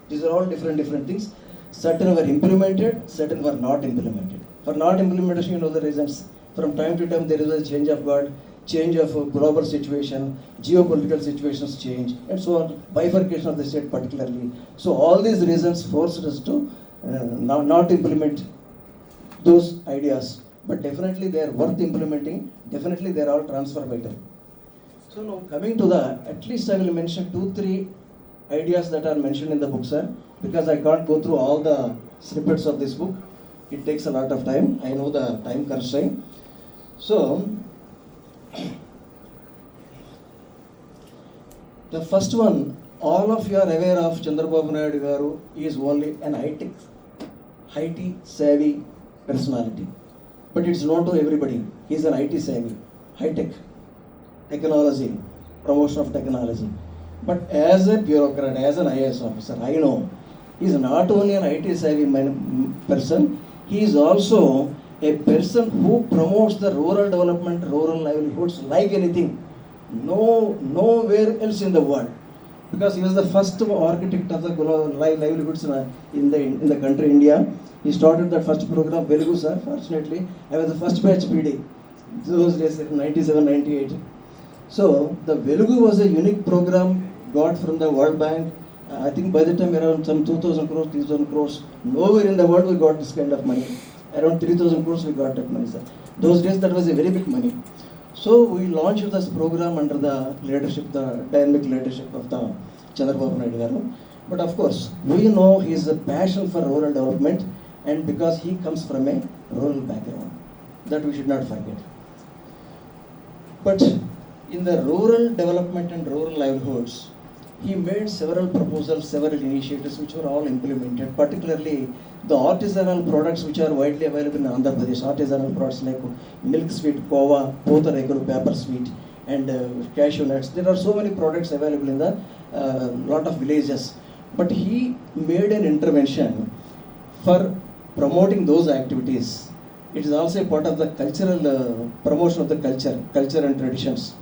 These are all different things. Certain were implemented, certain were not implemented. For not implementation, you know the reasons. From time to time, there is a change of guard, change of global situation, geopolitical situations change, and so on. Bifurcation of the state, particularly. So all these reasons forced us to not implement those ideas. But definitely they are worth implementing. Definitely they are all transformative. So now coming to at least I will mention 2-3 ideas that are mentioned in the book, sir, because I can't go through all the snippets of this book. It takes a lot of time. I know the time constraint. So, the first one, all of you are aware of Chandrababu Naidu garu. He is only an IT savvy personality. But it's known to everybody. He is an IT savvy, high-tech, technology, promotion of technology. But as a bureaucrat, as an IAS officer, I know he is not only an IT savvy person, he is also a person who promotes the rural development, rural livelihoods like anything. Nowhere else in the world. Because he was the first architect of the livelihoods in the country India. He started the first program, very good sir, fortunately. I was the first batch PD, those days, 97, 98. So, the Velugu was a unique program got from the World Bank. I think by the time around some 2,000 crores, 3,000 crores, nowhere in the world we got this kind of money. Around 3,000 crores we got that money, sir. Those days that was a very big money. So we launched this program under the leadership, the dynamic leadership of the Chandrababu Naidu garu. But of course, we know his passion for rural development, and because he comes from a rural background, that we should not forget. But in the rural development and rural livelihoods, he made several proposals, several initiatives which were all implemented, particularly the artisanal products which are widely available in Andhra Pradesh, artisanal products like milk sweet, kova, potarekulu, paper sweet, and cashew nuts. There are so many products available in the lot of villages. But he made an intervention for promoting those activities. It is also a part of the cultural promotion of the culture and traditions.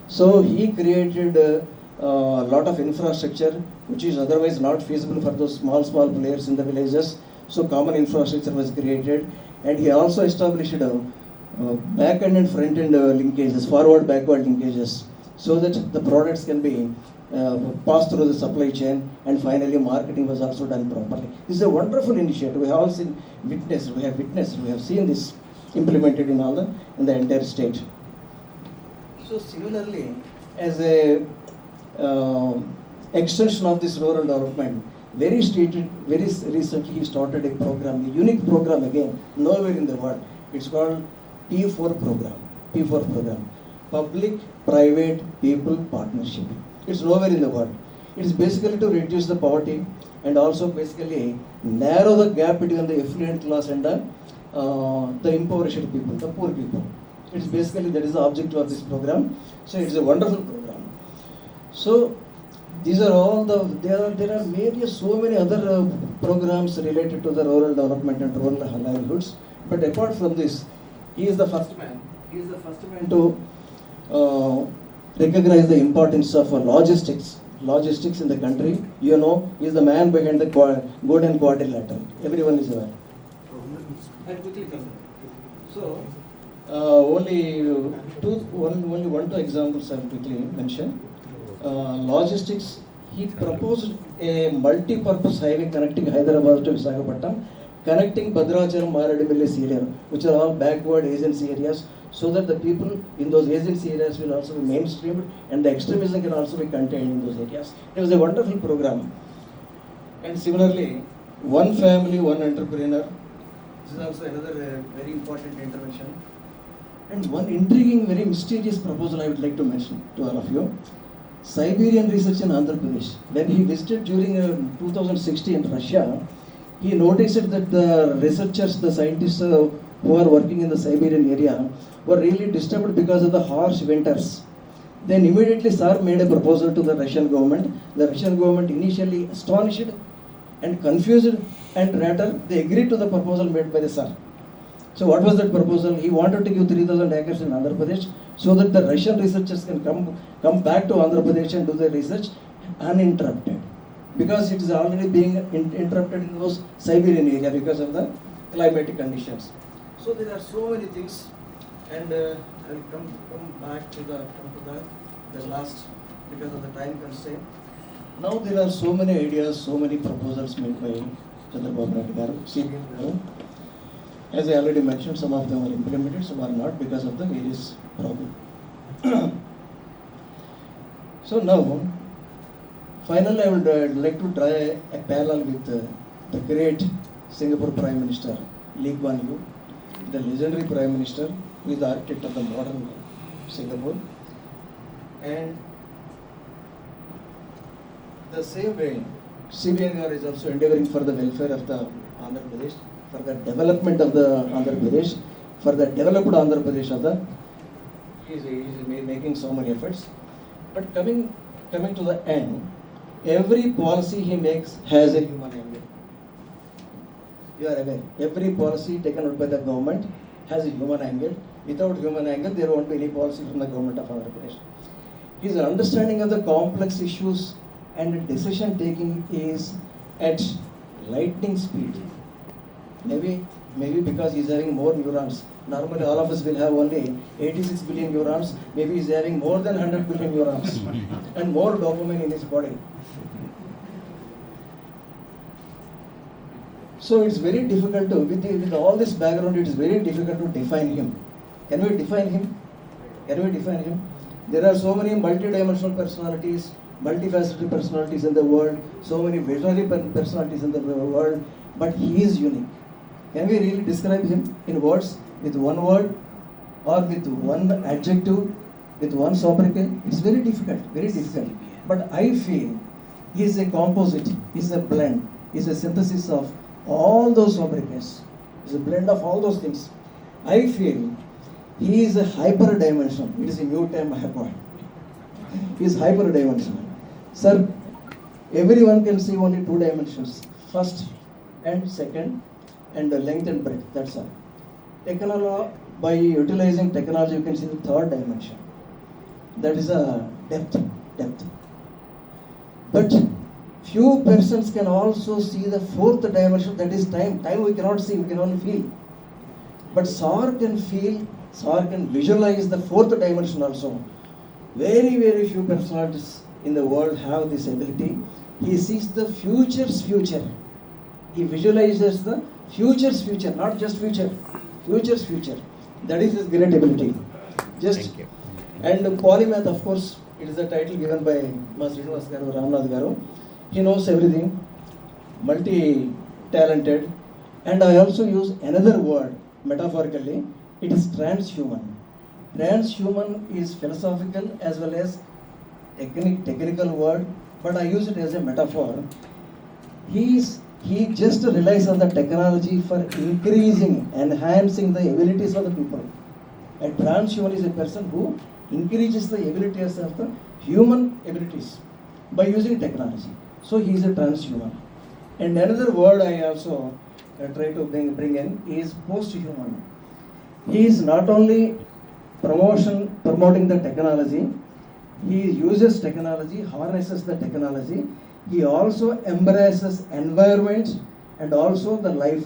So he created a lot of infrastructure which is otherwise not feasible for those small players in the villages. So common infrastructure was created, and he also established back-end and front-end linkages, forward-backward linkages, so that the products can be passed through the supply chain, and finally marketing was also done properly. This is a wonderful initiative. We have all witnessed, we have seen this implemented in the entire state. So similarly, as a extension of this rural development, very recently he started a program, a unique program again, nowhere in the world. It's called P4 program, Public Private People Partnership. It's nowhere in the world. It's basically to reduce the poverty and also basically narrow the gap between the affluent class and the impoverished people, the poor people. It's basically, that is the objective of this program. So it's a wonderful program. So these are all there are so many other programs related to the rural development and rural livelihoods. But apart from this, he is the first man to recognize the importance of logistics in the country. You know, he is the man behind the Golden Quadrilateral. Everyone is aware. I'll quickly come. So, only one, two examples I'll quickly mention. Logistics, he proposed a multi-purpose highway connecting Hyderabad to Visakhapatnam, connecting Bhadrachalam, Maradimilli area, which are all backward agency areas, so that the people in those agency areas will also be mainstreamed and the extremism can also be contained in those areas. It was a wonderful program. And similarly, one family, one entrepreneur. This is also another very important intervention. And one intriguing, very mysterious proposal I would like to mention to all of you. Siberian research in Andhra Pradesh. When he visited during 2016 in Russia, he noticed that the researchers, the scientists who are working in the Siberian area were really disturbed because of the harsh winters. Then immediately Tsar made a proposal to the Russian government. The Russian government initially astonished and confused, and rather they agreed to the proposal made by the Tsar. So what was that proposal? He wanted to give 3,000 acres in Andhra Pradesh so that the Russian researchers can come back to Andhra Pradesh and do their research uninterrupted. because it is already being interrupted in those Siberian area because of the climatic conditions. So there are so many things, and I will come back to the last because of the time constraint. Now there are so many ideas, so many proposals made by Chandrababu Naidu garu, CBN garu. As I already mentioned, some of them are implemented, some are not because of the various problems. So now, finally, I would like to draw a parallel with the great Singapore Prime Minister Lee Kuan Yew, the legendary Prime Minister who is the architect of the modern Singapore. And the same way, CBN is also endeavoring for the welfare of the Andhra Pradesh, for the development of the Andhra Pradesh, for the developed Andhra Pradesh of the, he is making so many efforts. But coming to the end, every policy he makes has a human angle. You are aware, every policy taken out by the government has a human angle. Without human angle, there won't be any policy from the government of Andhra Pradesh. His understanding of the complex issues and decision taking is at lightning speed. Maybe because he's having more neurons. Normally all of us will have only 86 billion neurons. Maybe he's having more than 100 billion neurons and more dopamine in his body. So it's very difficult to, with all this background, it is very difficult to define him. Can we define him? There are so many multi-dimensional personalities, multifaceted personalities in the world, so many visionary personalities in the world, but he is unique. Can we really describe him in words, with one word, or with one adjective, with one sobriquet? It's very difficult. But I feel he is a composite, he is a blend, he is a synthesis of all those sobriquets. He is a blend of all those things. I feel he is a hyperdimensional. It is a new term I have got. He is hyperdimensional. Sir, everyone can see only two dimensions, first and second, and the length and breadth, that's all. By utilizing technology, you can see the third dimension. That is a depth. But few persons can also see the fourth dimension, that is time. Time we cannot see, we can only feel. But Saur can visualize the fourth dimension also. Very, very few personalities in the world have this ability. He sees the future's future. He visualizes the future's future, not just future, future's future. That is his great ability. And polymath, of course, it is a title given by Master Ramnath Garu. He knows everything, multi-talented. And I also use another word, metaphorically, it is transhuman. Transhuman is philosophical as well as technical word, but I use it as a metaphor. He just relies on the technology for increasing, enhancing the abilities of the people. A transhuman is a person who increases the abilities of the human abilities by using technology. So he is a transhuman. And another word I also try to bring in is post-human. He is not only promoting the technology, he uses technology, harnesses the technology. He also embraces environment and also the life